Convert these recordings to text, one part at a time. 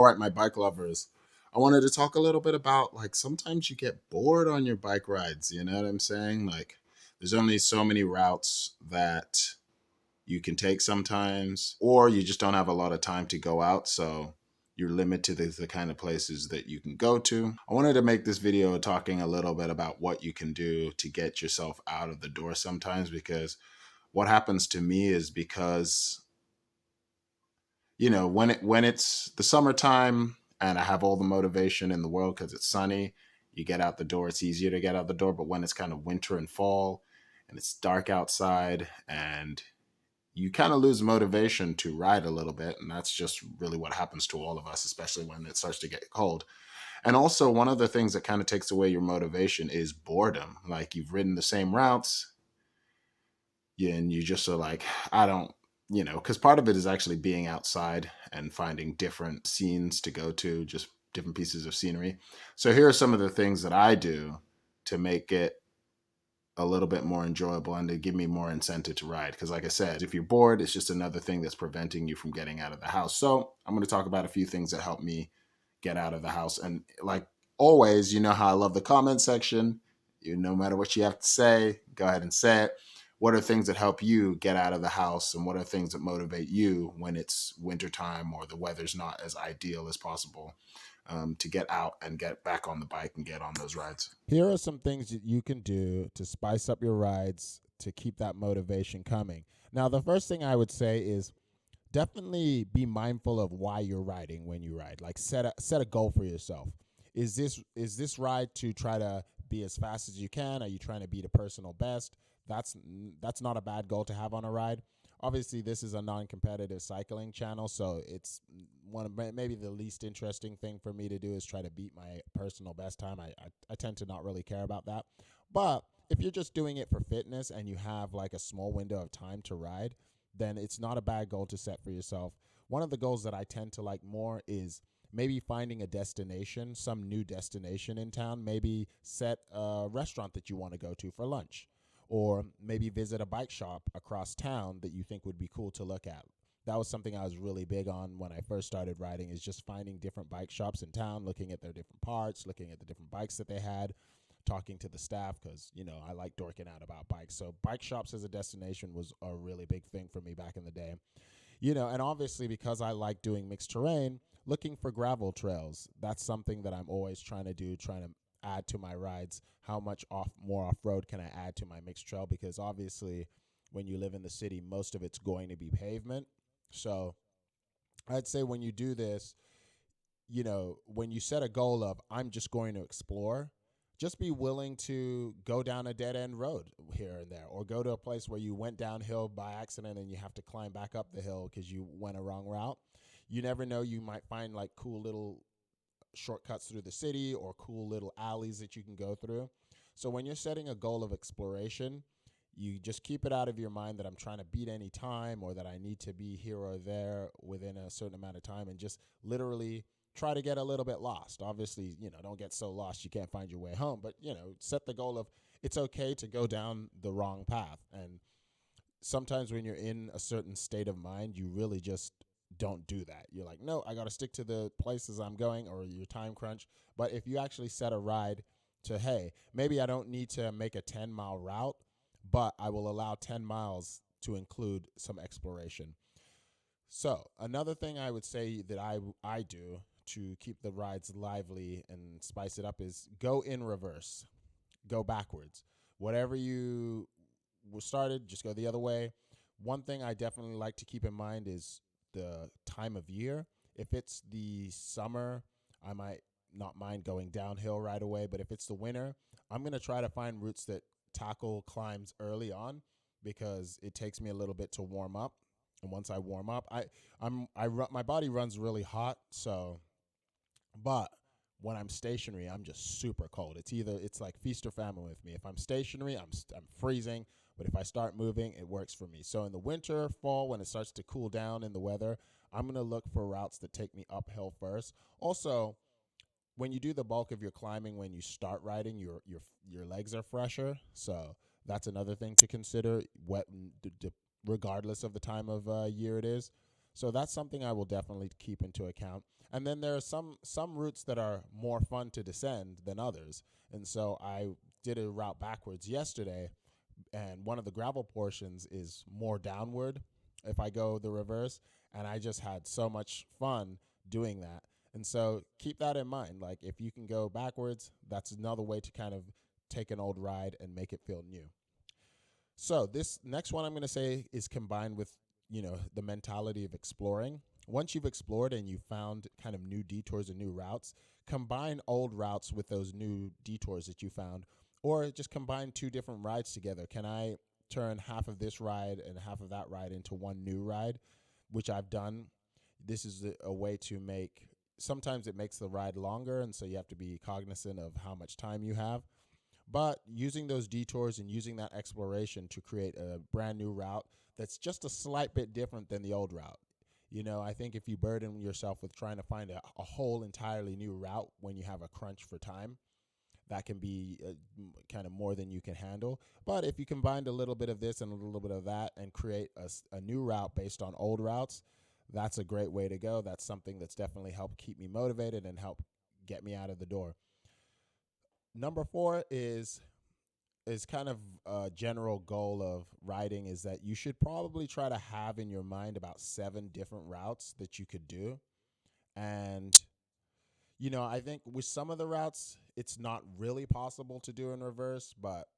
All right, my bike lovers. I wanted to talk a little bit about like sometimes you get bored on your bike rides. You know what I'm saying? Like, there's only so many routes that you can take sometimes, or you just don't have a lot of time to go out. So you're limited to the kind of places that you can go to. I wanted to make this video talking a little bit about what you can do to get yourself out of the door sometimes, because what happens to me is because when it's the summertime and I have all the motivation in the world because it's sunny, you get out the door, it's easier to get out the door. But when it's kind of winter and fall and it's dark outside, and you kind of lose motivation to ride a little bit, and that's just really what happens to all of us, especially when it starts to get cold. And also, one of the things that kind of takes away your motivation is boredom. Like, you've ridden the same routes, yeah, and you just are like, I don't, because part of it is actually being outside and finding different scenes to go to, just different pieces of scenery. So here are some of the things that I do to make it a little bit more enjoyable and to give me more incentive to ride. Because, like I said, if you're bored, it's just another thing that's preventing you from getting out of the house. So I'm going to talk about a few things that help me get out of the house. And like always, you know how I love the comment section. No matter what you have to say, go ahead and say it. What are things that help you get out of the house, and what are things that motivate you when it's wintertime or the weather's not as ideal as possible, to get out and get back on the bike and get on those rides? Here are some things that you can do to spice up your rides to keep that motivation coming. Now, the first thing I would say is definitely be mindful of why you're riding when you ride. Like set a goal for yourself. Is this ride to try to be as fast as you can? Are you trying to beat a personal best? That's not a bad goal to have on a ride. Obviously, this is a non-competitive cycling channel, so it's one of maybe the least interesting thing for me to do is try to beat my personal best time. I tend to not really care about that. But if you're just doing it for fitness and you have like a small window of time to ride, then it's not a bad goal to set for yourself. One of the goals that I tend to like more is maybe finding a destination, some new destination in town. Maybe set a restaurant that you want to go to for lunch, or maybe visit a bike shop across town that you think would be cool to look at. That was something I was really big on when I first started riding, is just finding different bike shops in town, looking at their different parts, looking at the different bikes that they had, talking to the staff, because I like dorking out about bikes. So bike shops as a destination was a really big thing for me back in the day. And obviously because I like doing mixed terrain, looking for gravel trails. That's something that I'm always trying to do, trying to add to my rides. How much more off road can I add to my mixed trail? Because obviously, when you live in the city, most of it's going to be pavement. So I'd say when you do this, when you set a goal of I'm just going to explore, just be willing to go down a dead end road here and there, or go to a place where you went downhill by accident and you have to climb back up the hill because you went a wrong route. You never know, you might find like cool little shortcuts through the city or cool little alleys that you can go through. So when you're setting a goal of exploration, you just keep it out of your mind that I'm trying to beat any time or that I need to be here or there within a certain amount of time, and just literally try to get a little bit lost. Obviously, don't get so lost you can't find your way home, but set the goal of it's okay to go down the wrong path. And sometimes when you're in a certain state of mind, you really just don't do that. You're like, no, I got to stick to the places I'm going, or your time crunch. But if you actually set a ride to, hey, maybe I don't need to make a 10-mile route, but I will allow 10 miles to include some exploration. So another thing I would say that I do to keep the rides lively and spice it up is go in reverse, go backwards. Whatever you were started, just go the other way. One thing I definitely like to keep in mind is the time of year. If it's the summer, I might not mind going downhill right away, but if it's the winter, I'm going to try to find routes that tackle climbs early on, because it takes me a little bit to warm up. And once I warm up, my body runs really hot, so but when I'm stationary, I'm just super cold. It's like feast or famine with me. If I'm stationary, I'm freezing, but if I start moving, it works for me. So in the winter, fall, when it starts to cool down in the weather, I'm going to look for routes that take me uphill first. Also, when you do the bulk of your climbing, when you start riding, your legs are fresher. So that's another thing to consider. Regardless of the time of year it is. So that's something I will definitely keep into account. And then there are some routes that are more fun to descend than others. And so I did a route backwards yesterday, and one of the gravel portions is more downward if I go the reverse, and I just had so much fun doing that. And so keep that in mind. Like if you can go backwards, that's another way to kind of take an old ride and make it feel new. So this next one I'm going to say is combined with, the mentality of exploring. Once you've explored and you've found kind of new detours and new routes, combine old routes with those new detours that you found, or just combine two different rides together. Can I turn half of this ride and half of that ride into one new ride, which I've done? This is a way to make, sometimes it makes the ride longer, and so you have to be cognizant of how much time you have. But using those detours and using that exploration to create a brand new route that's just a slight bit different than the old route. I think if you burden yourself with trying to find a whole entirely new route when you have a crunch for time, that can be kind of more than you can handle. But if you combine a little bit of this and a little bit of that and create a new route based on old routes, that's a great way to go. That's something that's definitely helped keep me motivated and help get me out of the door. Number 4 is kind of a general goal of writing, is that you should probably try to have in your mind about 7 different routes that you could do. And I think with some of the routes it's not really possible to do in reverse, but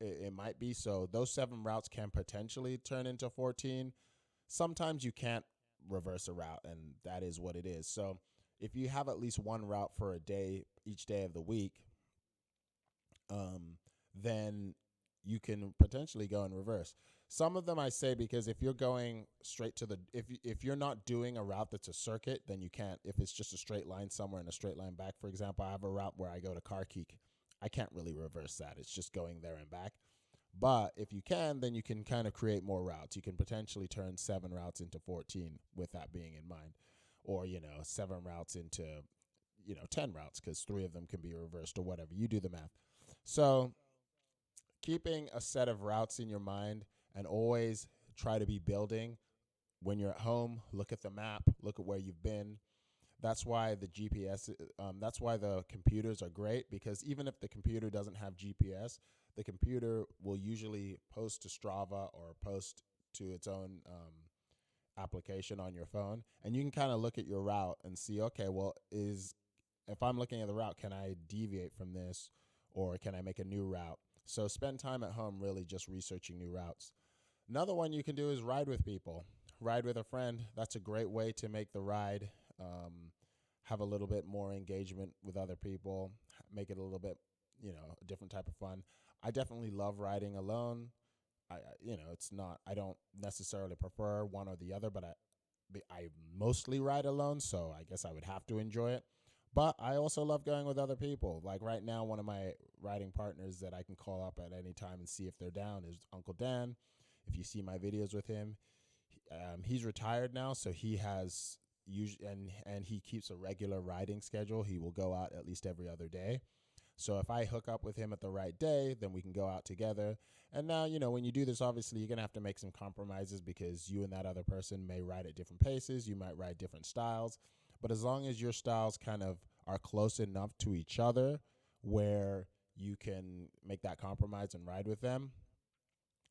it might be. So those 7 routes can potentially turn into 14. Sometimes you can't reverse a route, and that is what it is. So if you have at least one route for a day, each day of the week, then you can potentially go in reverse. Some of them I say because if you're going straight to if you're not doing a route that's a circuit, then you can't. If it's just a straight line somewhere and a straight line back, for example, I have a route where I go to Kharkiv. I can't really reverse that. It's just going there and back. But if you can, then you can kind of create more routes. You can potentially turn 7 routes into 14 with that being in mind. Or, 7 routes into, 10 routes, because 3 of them can be reversed or whatever. You do the math. So keeping a set of routes in your mind and always try to be building. When you're at home, look at the map, look at where you've been. That's why the GPS, that's why the computers are great, because even if the computer doesn't have GPS, the computer will usually post to Strava or post to its own application on your phone. And you can kind of look at your route and see, okay, well, if I'm looking at the route, can I deviate from this, or can I make a new route? So spend time at home really just researching new routes. Another one you can do is ride with people. Ride with a friend. That's a great way to make the ride have a little bit more engagement with other people, make it a little bit, a different type of fun. I definitely love riding alone. It's not, I don't necessarily prefer one or the other, but I mostly ride alone, so I guess I would have to enjoy it. But I also love going with other people. Like right now, one of my riding partners that I can call up at any time and see if they're down is Uncle Dan. If you see my videos with him, he's retired now, so he has usually and he keeps a regular riding schedule. He will go out at least every other day. So if I hook up with him at the right day, then we can go out together. And now, when you do this, obviously you're going to have to make some compromises, because you and that other person may ride at different paces. You might ride different styles. But as long as your styles kind of are close enough to each other where you can make that compromise and ride with them.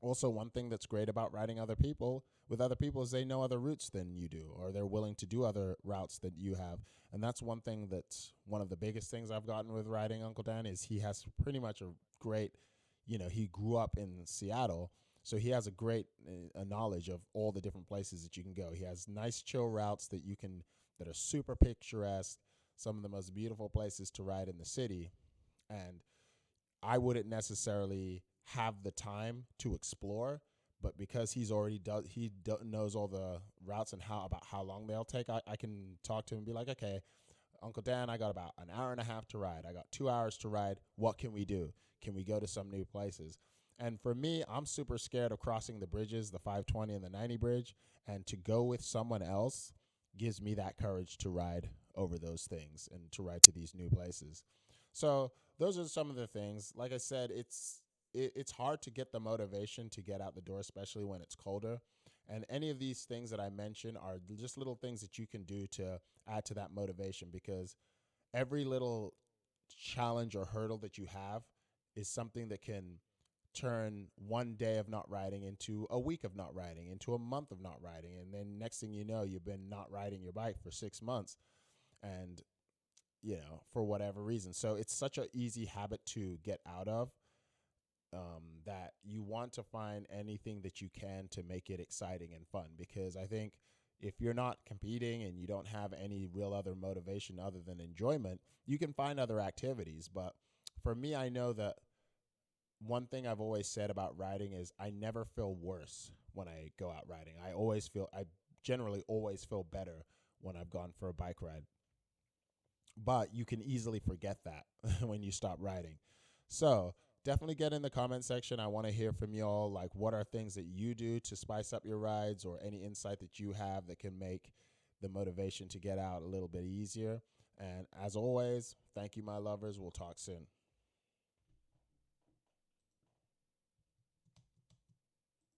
Also, one thing that's great about riding with other people is they know other routes than you do, or they're willing to do other routes that you have. And that's one thing that's one of the biggest things I've gotten with riding Uncle Dan is he has pretty much a great, he grew up in Seattle, so he has a great knowledge of all the different places that you can go. He has nice chill routes that are super picturesque, some of the most beautiful places to ride in the city. And I wouldn't necessarily have the time to explore, but because knows all the routes and how long they'll take, I can talk to him and be like, okay, Uncle Dan, I got about an hour and a half to ride. I got 2 hours to ride. What can we do? Can we go to some new places? And for me, I'm super scared of crossing the bridges, the 520 and the 90 bridge, and to go with someone else gives me that courage to ride over those things and to ride to these new places. So those are some of the things. Like I said, it's hard to get the motivation to get out the door, especially when it's colder. And any of these things that I mentioned are just little things that you can do to add to that motivation, because every little challenge or hurdle that you have is something that can turn one day of not riding into a week of not riding, into a month of not riding. And then next thing you know, you've been not riding your bike for 6 months, and, for whatever reason. So it's such an easy habit to get out of, that you want to find anything that you can to make it exciting and fun. Because I think if you're not competing and you don't have any real other motivation other than enjoyment, you can find other activities. But for me, I know that one thing I've always said about riding is I never feel worse when I go out riding. I generally always feel better when I've gone for a bike ride. But you can easily forget that when you stop riding. So definitely get in the comment section. I want to hear from y'all. Like, what are things that you do to spice up your rides, or any insight that you have that can make the motivation to get out a little bit easier. And as always, thank you, my lovers. We'll talk soon.